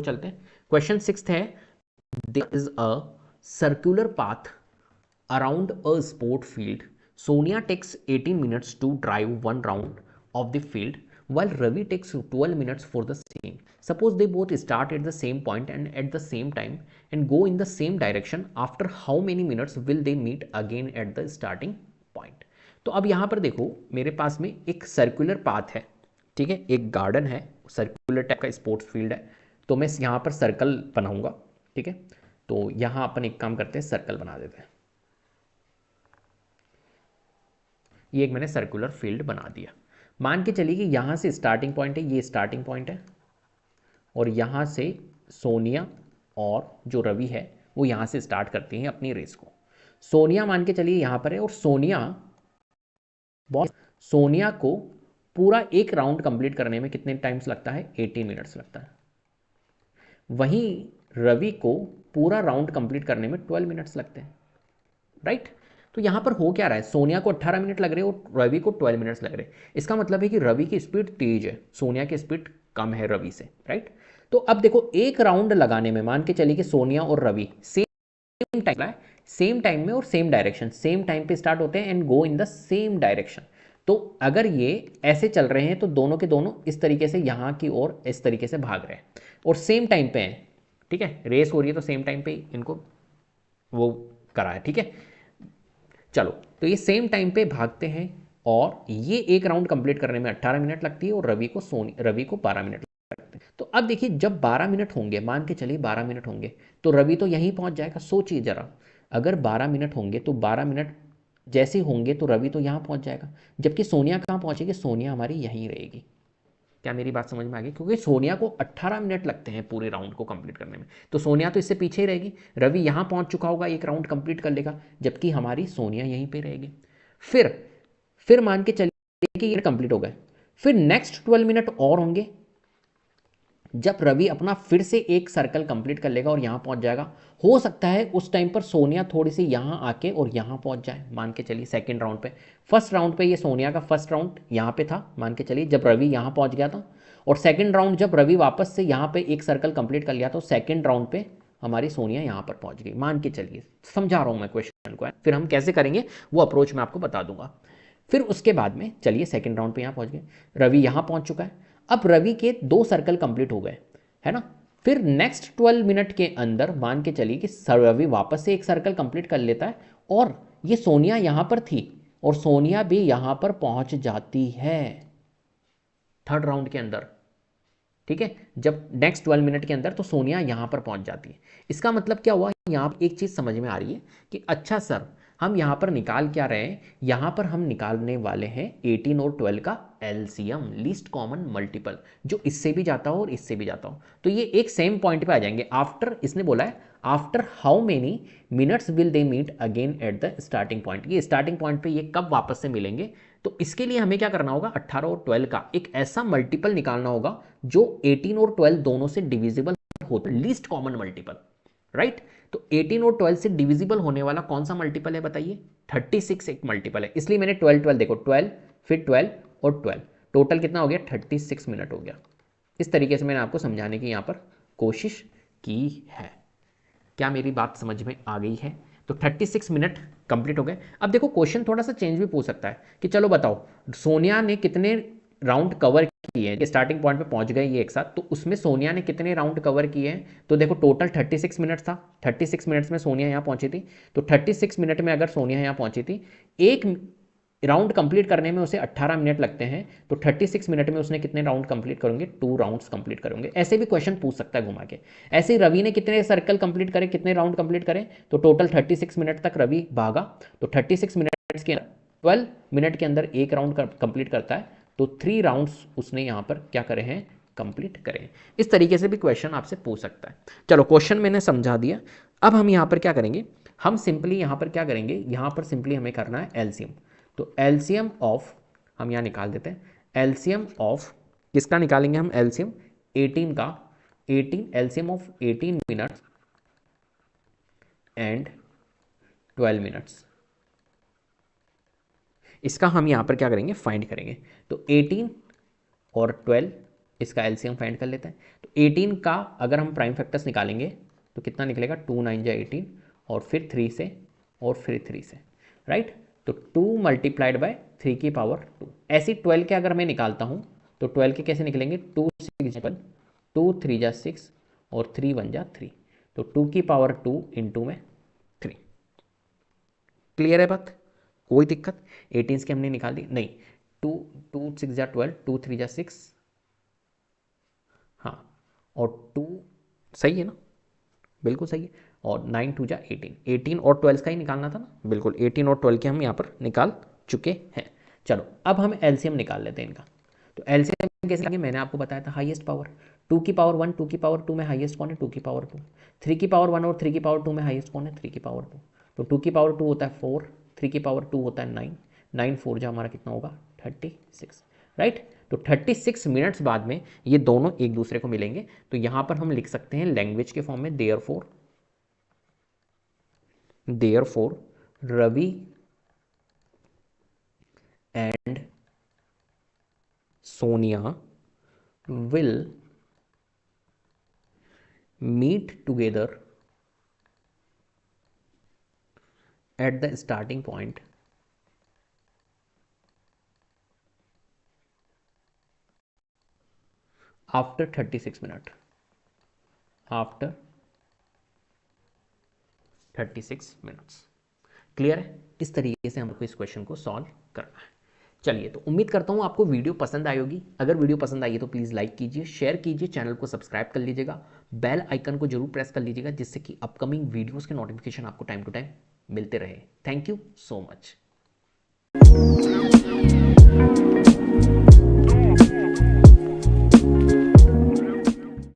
चलते हैं। क्वेश्चन 6 है, there is a circular path around a sport field. Sonia takes 18 minutes to drive one round of the field while Ravi takes 12 minutes for the same. Suppose they both start at the same point and at the same time and go in the same direction. After how many minutes will they meet again at the starting point? तो अब यहाँ पर देखो, मेरे पास में एक circular path है, ठीक है, एक गार्डन है, सर्कुलर टाइप का स्पोर्ट्स फील्ड है, तो मैं यहाँ पर सर्कल बनाऊंगा, ठीक है। तो यहाँ अपन एक काम करते हैं, सर्कल बना देते हैं। ये एक मैंने सर्कुलर फील्ड बना दिया। मान के चलिए कि यहाँ से स्टार्टिंग पॉइंट है, ये स्टार्टिंग पॉइंट है, और यहाँ से सोनिया और जो रवि है वो यहाँ से स्टार्ट करती हैं अपनी रेस को। सोनिया मान के चलिए यहाँ पर है, और सोनिया को पूरा एक राउंड कंप्लीट करने में कितने टाइम्स लगता है? 18 मिनट्स लगता है। वहीं रवि को पूरा राउंड कंप्लीट करने में 12 मिनट्स लगते हैं, राइट। तो यहां पर हो क्या रहा है, सोनिया को 18 मिनट लग रहे हैं और रवि को 12 मिनट्स लग रहे हैं। इसका मतलब है कि रवि की स्पीड तेज है, सोनिया की स्पीड कम है रवि से, राइट। तो अब देखो, एक राउंड लगाने में मान के चलिए कि सोनिया और रवि सेम टाइम है, सेम टाइम में और सेम डायरेक्शन, सेम टाइम पे स्टार्ट होते हैं and go in the same direction. तो अगर ये ऐसे चल रहे हैं तो दोनों के दोनों इस तरीके से यहाँ की ओर इस तरीके से भाग रहे हैं और सेम टाइम पे हैं, ठीक है, रेस हो रही है तो सेम टाइम पे इनको वो करा है, ठीक है। चलो, तो ये सेम टाइम पे भागते हैं और ये एक राउंड कंप्लीट करने में 18 मिनट लगती है और रवि को 12 मिनट लगते हैं। तो अब देखिए, जब 12 मिनट होंगे, मान के चलिए 12 मिनट होंगे, तो रवि तो यहीं पहुंच जाएगा। सोचिए जरा, अगर 12 मिनट होंगे तो 12 मिनट जैसे होंगे तो रवि तो यहाँ पहुंच जाएगा, जबकि सोनिया कहाँ पहुंचेगी? सोनिया हमारी यहीं रहेगी। क्या मेरी बात समझ में आ गई? क्योंकि सोनिया को 18 मिनट लगते हैं पूरे राउंड को कंप्लीट करने में, तो सोनिया तो इससे पीछे ही रहेगी। रवि यहाँ पहुँच चुका होगा, एक राउंड कंप्लीट कर लेगा, जबकि हमारी सोनिया यहीं पे रहेगी। फिर फिर मान के चलिए कि ये कंप्लीट हो गए, फिर नेक्स्ट 12 मिनट और होंगे, जब रवि अपना फिर से एक सर्कल कंप्लीट कर लेगा और यहाँ पहुँच जाएगा। हो सकता है उस टाइम पर सोनिया थोड़ी सी यहाँ आके और यहाँ पहुँच जाए, मान के चलिए सेकेंड राउंड पे। फर्स्ट राउंड पे ये सोनिया का फर्स्ट राउंड यहाँ पे था, मान के चलिए जब रवि यहाँ पहुँच गया था, और सेकेंड राउंड जब रवि वापस से यहाँ पे एक सर्कल कंप्लीट कर लिया तो सेकेंड राउंड पे हमारी सोनिया यहाँ पर पहुँच गई, मान के चलिए। समझा रहा हूँ मैं क्वेश्चन को, फिर हम कैसे करेंगे वो अप्रोच मैं आपको बता दूंगा। फिर उसके बाद में चलिए सेकेंड राउंड पे यहाँ पहुँच गए, रवि यहाँ पहुँच चुका है। अब रवि के 2 सर्कल कंप्लीट हो गए, है ना। फिर नेक्स्ट 12 मिनट के अंदर मान के चलिए कि रवि वापस से एक सर्कल कंप्लीट कर लेता है और ये सोनिया यहां पर थी और सोनिया भी यहां पर पहुंच जाती है थर्ड राउंड के अंदर, ठीक है। जब नेक्स्ट 12 मिनट के अंदर तो सोनिया यहां पर पहुंच जाती है। इसका मतलब क्या हुआ, यहां पर एक चीज समझ में आ रही है कि अच्छा सर, हम यहां पर निकाल क्या रहे हैं? यहां पर हम निकालने वाले हैं 18 और 12 का एलसीएम, लीस्ट कॉमन मल्टीपल, जो इससे भी जाता हो और इससे भी जाता हो। तो ये एक सेम पॉइंट पे आ जाएंगे। आफ्टर, इसने बोला है after how many minutes will they meet again at the starting point. ये स्टार्टिंग पॉइंट पे ये कब वापस से मिलेंगे? तो इसके लिए हमें क्या करना होगा, 18 और 12 का एक ऐसा मल्टीपल निकालना होगा जो 18 और 12 दोनों से डिविजिबल हो, लीस्ट कॉमन मल्टीपल, राइट। तो 18 और 12 से डिविजिबल होने वाला कौन सा मल्टीपल है बताइए? 36 एक मल्टीपल है, इसलिए मैंने 12 12 देखो, 12 फिर 12 और 12, टोटल कितना हो गया? 36 मिनट हो गया। इस तरीके से मैंने आपको समझाने की यहाँ पर कोशिश की है। क्या मेरी बात समझ में आ गई है? तो 36 मिनट कंप्लीट हो गए। अब देखो, क्वेश्चन थोड़ा सा चेंज भी पूछ सकता है कि चलो बताओ, सोनिया ने कितने राउंड कवर किए हैं? स्टार्टिंग पॉइंट पे पहुंच गए ये एक साथ, तो उसमें सोनिया ने कितने राउंड कवर किए हैं? तो देखो, टोटल 36 मिनट था, 36 मिनट्स में सोनिया यहाँ पहुंची थी, तो 36 मिनट में अगर सोनिया यहाँ पहुंची थी, एक राउंड कंप्लीट करने में उसे 18 मिनट लगते हैं, तो 36 मिनट में उसने कितने राउंड कंप्लीट करेंगे? 2 राउंड्स कंप्लीट करेंगे। ऐसे भी क्वेश्चन पूछ सकता है घुमा के। ऐसे ही रवि ने कितने सर्कल कंप्लीट करे, कितने राउंड कंप्लीट करे? तो टोटल 36 मिनट तक रवि भागा, तो 36 मिनट के 12 मिनट के अंदर एक राउंड कंप्लीट करता है, तो 3 राउंड्स उसने यहाँ पर क्या करे हैं? कंप्लीट करें। इस तरीके से भी क्वेश्चन आपसे पूछ सकता है। चलो, क्वेश्चन मैंने समझा दिया। अब हम यहाँ पर क्या करेंगे? हम सिंपली यहाँ पर क्या करेंगे? यहाँ पर सिंपली हमें करना है एलसीएम। तो एलसीएम ऑफ, हम यहाँ निकाल देते हैं, एलसीएम ऑफ किसका निकालेंगे हम? एलसीएम 18 का, 18 LCM of 18 minutes and 12 minutes, इसका हम यहाँ पर क्या करेंगे? फाइंड करेंगे। तो 18 और 12 इसका एलसीएम फाइंड कर लेते हैं। तो 18 का अगर हम प्राइम फैक्टर्स निकालेंगे तो कितना निकलेगा, 2 9 जा 18 और फिर 3 से और फिर 3 से, राइट। तो 2 मल्टीप्लाइड बाय 3 की पावर 2। ऐसी 12 के अगर मैं निकालता हूँ तो 12 के कैसे निकलेंगे, 2 6 जा 12, 2 3 जा 6 और 3 1 जा 3। तो 2 की पावर 2 इंटू में 3। क्लियर है बात, कोई दिक्कत। 18 की हमने निकाल दी नहीं, 2 2 6 जा 12, 2 3 जा 6, हाँ, और 2 सही है ना, बिल्कुल सही है। और 9 2 जा 18, 18 और 12 का ही निकालना था ना, बिल्कुल 18 और 12 के हम यहाँ पर निकाल चुके हैं। चलो अब हम एलसीएम निकाल लेते हैं इनका। तो एलसीएम कैसे निकालेंगे, मैंने आपको बताया था हाईएस्ट पावर। 2 की पावर 1, 2 की पावर 2 में हाईएस्ट कौन है, 2 की पावर 2। 3 की पावर 1 और 3 की पावर 2 में हाईएस्ट कौन है, 3 की पावर 2। तो 2 की पावर 2 होता है 4, 3 की पावर 2 होता है 9, 9 4 जा हमारा कितना होगा, 36, राइट। तो 36 मिनट्स बाद में ये दोनों एक दूसरे को मिलेंगे। तो यहां पर हम लिख सकते हैं लैंग्वेज के फॉर्म में, therefore Ravi and Sonia will meet together at the starting point after 36 minutes, after 36 minutes. Clear है, इस तरीके से हमको इस क्वेश्चन को सॉल्व करना है। चलिए, तो उम्मीद करता हूँ आपको वीडियो पसंद आई होगी। अगर वीडियो पसंद आई है तो प्लीज़ लाइक कीजिए, शेयर कीजिए, चैनल को सब्सक्राइब कर लीजिएगा, बेल आइकन को जरूर प्रेस कर लीजिएगा, जिससे कि अपकमिंग वीडियोस के नोटिफिकेशन आपको टाइम टू टाइम मिलते रहे। Thank you so much.